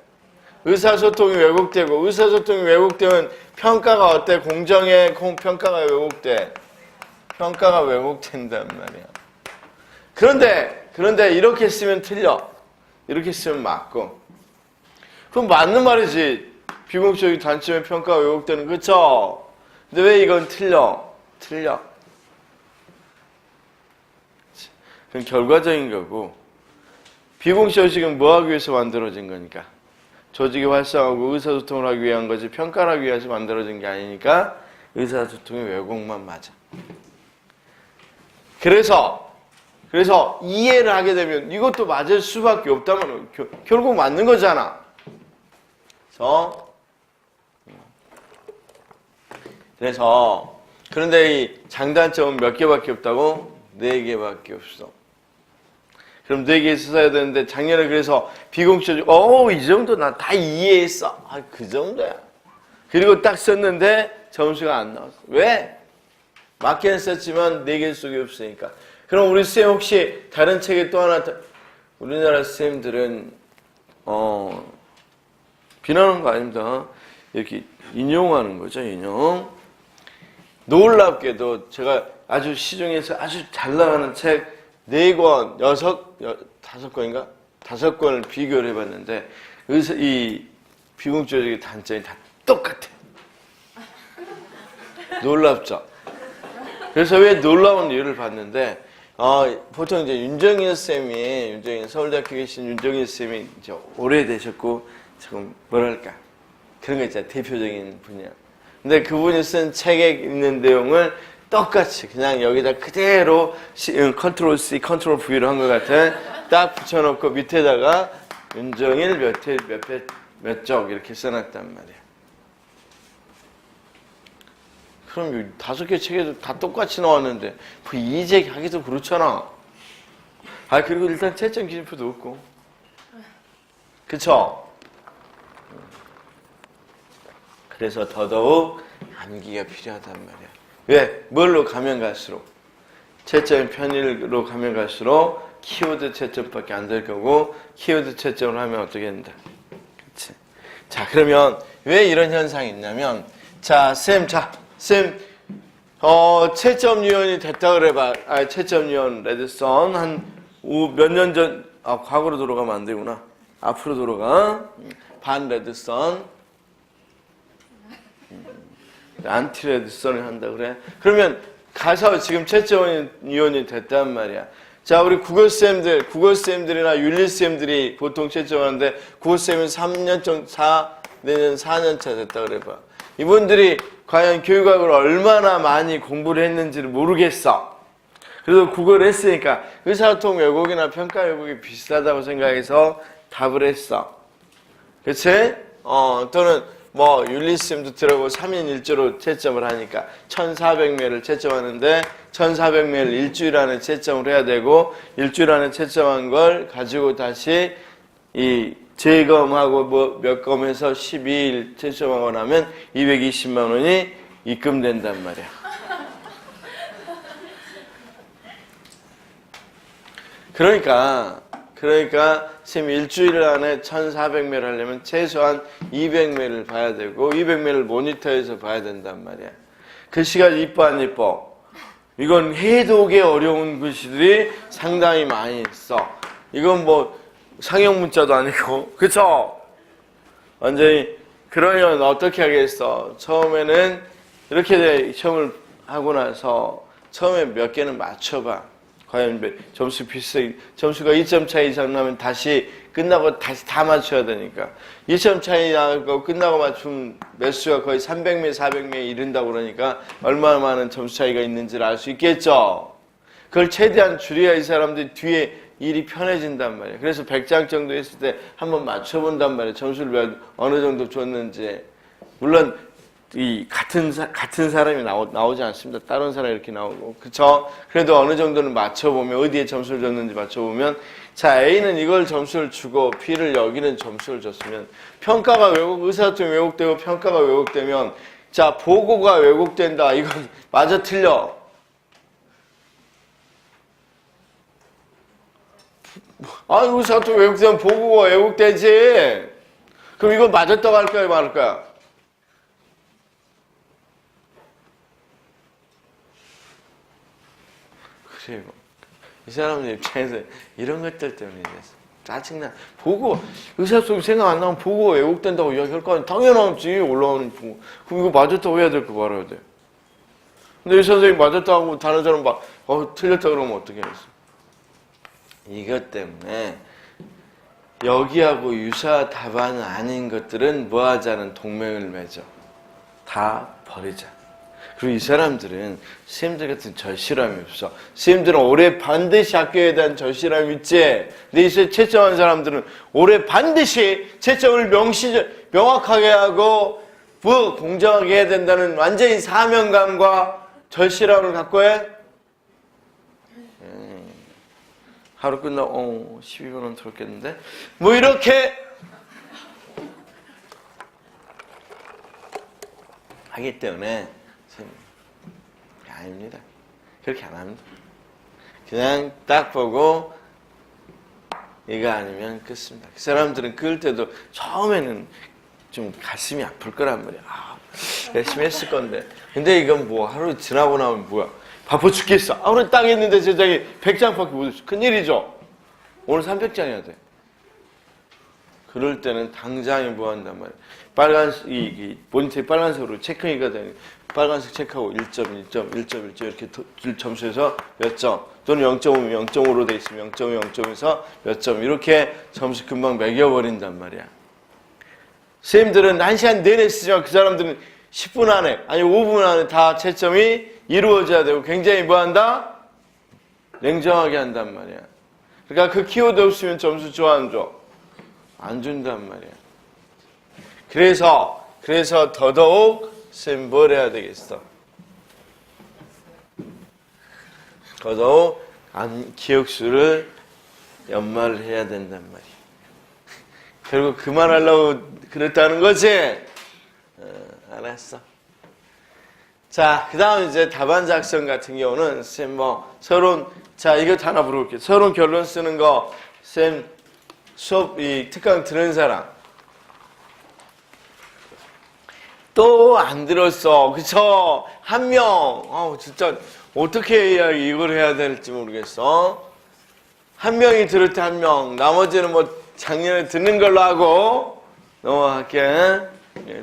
의사소통이 왜곡되고, 의사소통이 왜곡되면 평가가 어때? 공정해? 평가가 왜곡돼? 평가가 왜곡된단 말이야. 그런데 이렇게 쓰면 틀려. 이렇게 쓰면 맞고. 그럼 맞는 말이지. 비공식적인 단점의 평가가 왜곡되는, 그쵸? 근데 왜 이건 틀려? 그건 결과적인 거고, 비공식 조직은 뭐 하기 위해서 만들어진 거니까? 조직이 활성화하고 의사소통을 하기 위한 거지 평가를 하기 위해서 만들어진 게 아니니까 의사소통의 왜곡만 맞아. 그래서 이해를 하게 되면 이것도 맞을 수밖에 없다면 결국 맞는 거잖아. 그런데 이 장단점은 몇 개밖에 없다고? 4개밖에 없어. 그럼 4개 써야 되는데 작년에 그래서 비공식조직 이 정도 나 다 이해했어. 그 정도야. 그리고 딱 썼는데 점수가 안 나왔어. 왜? 맞게는 썼지만 4개 속에 없으니까. 그럼 우리 쌤 혹시 다른 책에 또 하나 우리나라 쌤들은 비난하는 거 아닙니다. 이렇게 인용하는 거죠. 인용. 놀랍게도 제가 아주 시중에서 아주 잘 나가는 책 4권, 5권인가? 5권을 비교를 해봤는데 이 비공식조직의 단점이 다 똑같아. 놀랍죠? 그래서 왜 놀라운 이유를 봤는데 보통 이제 윤정인 서울대학교 계신 윤정인 쌤이 이제 오래되셨고 지금 뭐랄까 그런 거 있잖아. 대표적인 분야. 근데 그분이 쓴 책에 있는 내용을 똑같이 그냥 여기다 그대로 컨트롤 C, 컨트롤 V로 한 것 같아. 딱 붙여놓고 밑에다가 윤정일 몇 쪽 이렇게 써놨단 말이야. 그럼 5개 책에도 다 똑같이 나왔는데 뭐 이제 하기도 그렇잖아. 그리고 일단 채점 기준표도 없고. 그쵸? 그래서 더더욱 암기가 필요하단 말이야. 왜? 뭘로 가면 갈수록? 채점 편일로 가면 갈수록 키워드 채점밖에 안 될 거고 키워드 채점을 하면 어떻게 된다? 그치? 자, 그러면 왜 이런 현상이 있냐면 쌤, 채점 유언이 됐다 그래봐. 채점 유언 레드선 한 몇 년 전, 과거로 돌아가면 안 되구나. 앞으로 돌아가. 반 레드선. 안티레드선을 한다 그래? 그러면 가서 지금 채점위원이 됐단 말이야. 자, 우리 국어쌤들이나 윤리쌤들이 보통 채점하는데 국어쌤은 4년 4년차 됐다 그래봐. 이분들이 과연 교육학을 얼마나 많이 공부를 했는지를 모르겠어. 그래서 국어를 했으니까 의사소통 왜곡이나 평가 왜곡이 비슷하다고 생각해서 답을 했어. 그치? 또는 뭐 윤리쌤도 들어고 3인 1조로 채점을 하니까 1400매를 채점하는데 1400매를 일주일 안에 채점을 해야 되고 일주일 안에 채점한 걸 가지고 다시 이 재검하고 뭐 몇 검에서 12일 채점하고 나면 220만 원이 입금된단 말이야. 그러니까 쌤 일주일 안에 1400매를 하려면 최소한 200매를 봐야 되고 200매를 모니터에서 봐야 된단 말이야. 글씨가 이뻐 안 이뻐? 이건 해독에 어려운 글씨들이 상당히 많이 있어. 이건 뭐 상형 문자도 아니고, 그쵸? 완전히. 그러면 어떻게 하겠어? 처음에는 이렇게 시험을 하고 나서 처음에 몇 개는 맞춰봐. 과연 점수 비슷해. 점수가 2점 차이 이상 나면 다시 끝나고 다시 다 맞춰야 되니까. 2점 차이 나고 끝나고 맞추면 매수가 거의 300매, 400매에 이른다고 그러니까 얼마나 많은 점수 차이가 있는지를 알 수 있겠죠. 그걸 최대한 줄여야 이 사람들이 뒤에 일이 편해진단 말이에요. 그래서 100장 정도 했을 때 한번 맞춰본단 말이에요. 점수를 어느 정도 줬는지. 물론 이 같은 사람이 나오지 않습니다. 다른 사람이 이렇게 나오고, 그쵸? 그래도 어느 정도는 맞춰보면 어디에 점수를 줬는지 맞춰보면, 자, A는 이걸 점수를 주고 B를 여기는 점수를 줬으면 평가가 의사소통이 왜곡되고 평가가 왜곡되면, 자, 보고가 왜곡된다. 이건 맞아 틀려. 아니, 의사소통이 왜곡되면 보고가 왜곡되지. 그럼 이건 맞았다고 할 거야, 말할 거야? 그리고 이 사람들 입장에서 이런 것들 때문에 짜증나. 보고 의사소통이 생각 안 나면 보고가 왜곡된다고 이야기할 거 아니야. 당연하지. 올라오는 보고. 그럼 이거 맞았다고 해야 될 거 말아야 돼. 근데 이 선생님이 맞았다고 하고 다른 사람 막 틀렸다 그러면 어떻게 하겠어. 이것 때문에 여기하고 유사 답안은 아닌 것들은 뭐 하자는 동맹을 맺어. 다 버리자. 그리고 이 사람들은 선생님들 같은 절실함이 없어. 선생님들은 올해 반드시 학교에 대한 절실함이 있지. 근데 이 채점한 사람들은 올해 반드시 채점을 명확하게 하고 공정하게 해야 된다는 완전히 사명감과 절실함을 갖고 해. 하루 끝나고 12만 원 들었겠는데? 뭐 이렇게 하기 때문에 아닙니다. 그렇게 안 합니다. 그냥 딱 보고 이거 아니면 끝습니다. 그 사람들은 그럴 때도 처음에는 좀 가슴이 아플 거란 말이야. 열심히 했을 건데. 근데 이건 뭐 하루 지나고 나면 뭐야. 바빠 죽겠어. 오늘 딱 했는데 제작이 100장밖에 못 했어. 큰일이죠. 오늘 300장이어야 돼. 그럴 때는 당장에 뭐 한단 말이야. 이 모니터에 빨간색으로 체크가 되는 빨간색 체크하고 1점, 1점, 1점, 1점 이렇게 점수에서 몇 점 또는 0.5면 0.5로 돼 있으면 0.5, 0.5에서 몇 점 이렇게 점수 금방 매겨버린단 말이야. 선생님들은 1시간 내내 쓰지만 그 사람들은 10분 안에 아니 5분 안에 다 채점이 이루어져야 되고 굉장히 뭐 한다? 냉정하게 한단 말이야. 그러니까 그 키워드 없으면 점수 줘 안 줘? 안 준단 말이야. 그래서 더더욱 쌤 뭘 해야 되겠어? 더더욱 기억수를 연말을 해야 된단 말이야. 결국 그만하려고 그랬다는 거지? 알았어. 자, 그 다음 이제 답안 작성 같은 경우는 쌤 서론, 자, 이것 하나 물어볼게요. 서론 결론 쓰는 거, 쌤 수업, 특강 들은 사람. 또 안 들었어. 그쵸? 한 명. 진짜 어떻게 해야 이걸 해야 될지 모르겠어. 한 명이 들을 때 한 명. 나머지는 뭐 작년에 듣는 걸로 하고 넘어갈게.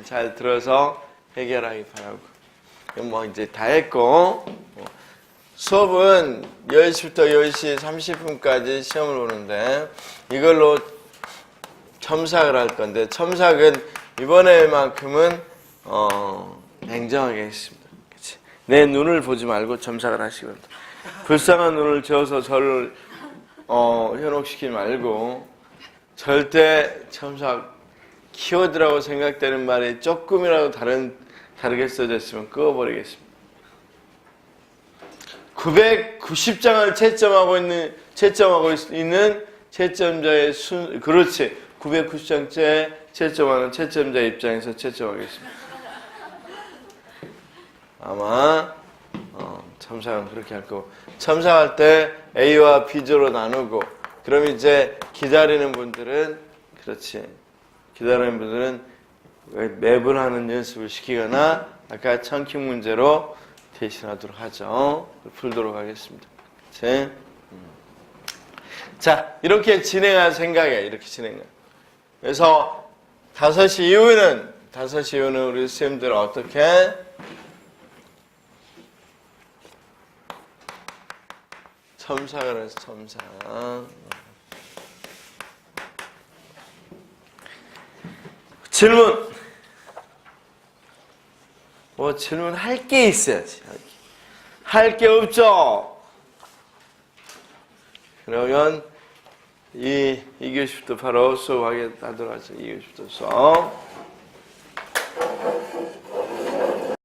잘 들어서 해결하기 바라고. 뭐 이제 다 했고, 수업은 10시부터 10시 30분까지 시험을 보는데, 이걸로 첨삭을 할 건데, 첨삭은 이번에만큼은, 냉정하게 했습니다. 그치? 내 눈을 보지 말고 첨삭을 하시기 바랍니다. 불쌍한 눈을 지어서 저를, 현혹시키지 말고, 절대 첨삭, 키워드라고 생각되는 말이 조금이라도 다르게 써져 있으면 끄어버리겠습니다. 990장을 채점하고 있는 채점자의 그렇지. 990장째 채점하는 채점자 입장에서 채점하겠습니다. 아마, 첨삭은 그렇게 할 거고. 첨삭할 때 A와 B조로 나누고, 그럼 이제 기다리는 분들은, 그렇지. 기다리는 분들은 맵을 하는 연습을 시키거나, 아까 청킹 문제로 대신하도록 하죠. 풀도록 하겠습니다. 그치? 자, 이렇게 진행할 생각이에요. 이렇게 진행할. 그래서 5시 이후는 우리 선생님들은 어떻게? 첨삭을 해서 첨삭. 질문. 뭐 질문할 게 있어야지. 할 게 없죠. 그러면 이 교시부터 바로 수업하게 하도록 하죠. 이 교시부터 수업.